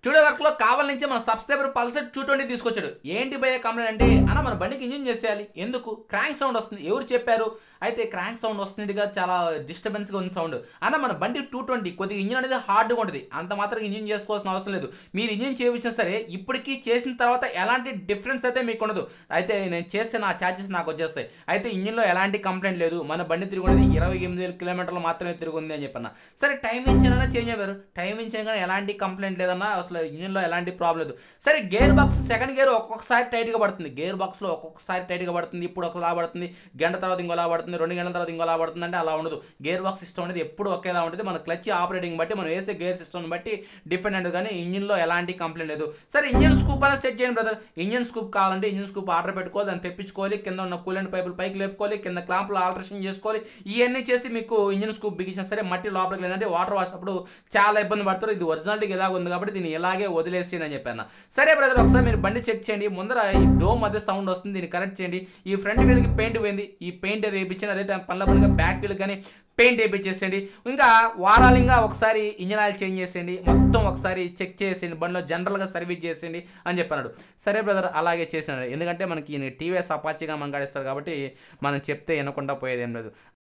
Today వర్క్లో కావాల నుంచి మన సబ్స్క్రైబర్ పల్సర్ 220 తీసుకొచ్చాడు. ఏంటి భయ్య కంప్లైంట్ అంటే, అన్న మన బండికి ఇంజిన్ చేసేయాలి, ఎందుకు క్రాంక్ సౌండ్ వస్తుంది, ఎవరు చెప్పారు, అయితే క్రాంక్ సౌండ్ వస్తుందిగా చాలా డిస్టర్బెన్స్గా ఉంది సౌండ్ అన్న. మన బండి 220 కొద్దిగా ఇంజిన్ అనేది హార్డ్గా ఉంటుంది, అంత మాత్రం ఇంజిన్ చేసుకోవాల్సిన అవసరం లేదు. మీరు ఇంజిన్ చేయించినా సరే ఇప్పటికీ చేసిన తర్వాత ఎలాంటి డిఫరెన్స్ అయితే మీకు ఉండదు. అయితే నేను చేస్తే నా ఛార్జెస్ నాకు వచ్చేస్తాయి. అయితే ఇంజిన్లో ఎలాంటి కంప్లైంట్ లేదు, మన బండి తిరుగుంది 28,000 కిలోమీటర్లు మాత్రమే తిరుగుంది అని చెప్పన్న. సరే టైం ఇంజిన్ చేంజ్ అయ్యారు, టైం ఇంజిన్ కానీ ఎలాంటి కంప్లైంట్ లేదన్నా, అసలు ఇంజిన్లో ఎలాంటి ప్రాబ్లం లేదు. సరే గేర్ బాక్స్ సెకండ్ గేర్ ఒక్కొక్కసారి టైట్గా పడుతుంది, గేర్ బాక్స్లో ఒక్కొక్కసారి టైట్గా పడుతుంది, ఇప్పుడు ఒకలా పడుతుంది, గంట తర్వాత ఇంకోలా పడుతుంది, 2 గంటల తర్వాత ఇంకోలా పడుతుంది అంటే అలా ఉండదు. గేర్ బాక్స్ సిస్టమ్ అనేది ఎప్పుడు ఒకేలా ఉంటుంది. మన క్లచ్ ఆపరేటింగ్ బట్టి మనం వేసే గేర్ సిస్టమ్ బట్టి డిఫరెంట్ ఉంటుంది, కానీ ఇంజిన్లో ఎలాంటి కంప్లైంట్ లేదు. సరే ఇంజిన్ స్కూప్ అనేది సెట్ చేయండి బ్రదర్. ఇంజిన్ స్కూప్ కావాలంటే ఇంజిన్ స్కూప్ ఆర్డర్ పెట్టుకోవాలి, దాన్ని తెప్పించుకోవాలి, కింద ఉన్న కూలెంట్ పైపులు పైకి లేపుకోవాలి, కింద క్లాంపులు ఆల్టరేషన్ చేసుకోవాలి. ఇవన్నీ చేసి మీకు ఇంజిన్ స్కూప్ బిగించినా సరే మట్టి లోపలికి లేదంటే వాటర్ వాష్ అప్పుడు చాలా ఇబ్బంది పడతారు. ఇది ఒరిజినాలిటీకి ఎలాగ ఉంది కాబట్టి దీన్ని ఇలాగే వదిలేసి అని చెప్పాను. సరే బ్రదర్ ఒకసారి మీరు బండి చెక్ చేయండి, ముందర ఈ డోమ్ మధ్య సౌండ్ వస్తుంది, దీన్ని కరెక్ట్ చేయండి. ఈ ఫ్రంట్ వీల్కి పెయింట్ పోయింది, ఈ పెయింట్ అది వేయించండి. అదే టైం పనిగా బ్యాక్ వీల్ కానీ పెయింట్ వేయించేసేయండి. ఇంకా వారాలింగా ఒకసారి ఇంజిన్ ఆయిల్ చేంజ్ చేసేయండి, మొత్తం ఒకసారి చెక్ చేసేయండి, బండిలో జనరల్గా సర్వీస్ చేసేయండి అని చెప్పన్నాడు. సరే బ్రదర్ అలాగే చేసినాడు, ఎందుకంటే మనకి టీవీఎస్ అపాచీగా మంగాడిస్తారు కాబట్టి మనం చెప్తే వినకుండా పోయేది ఏం లేదు.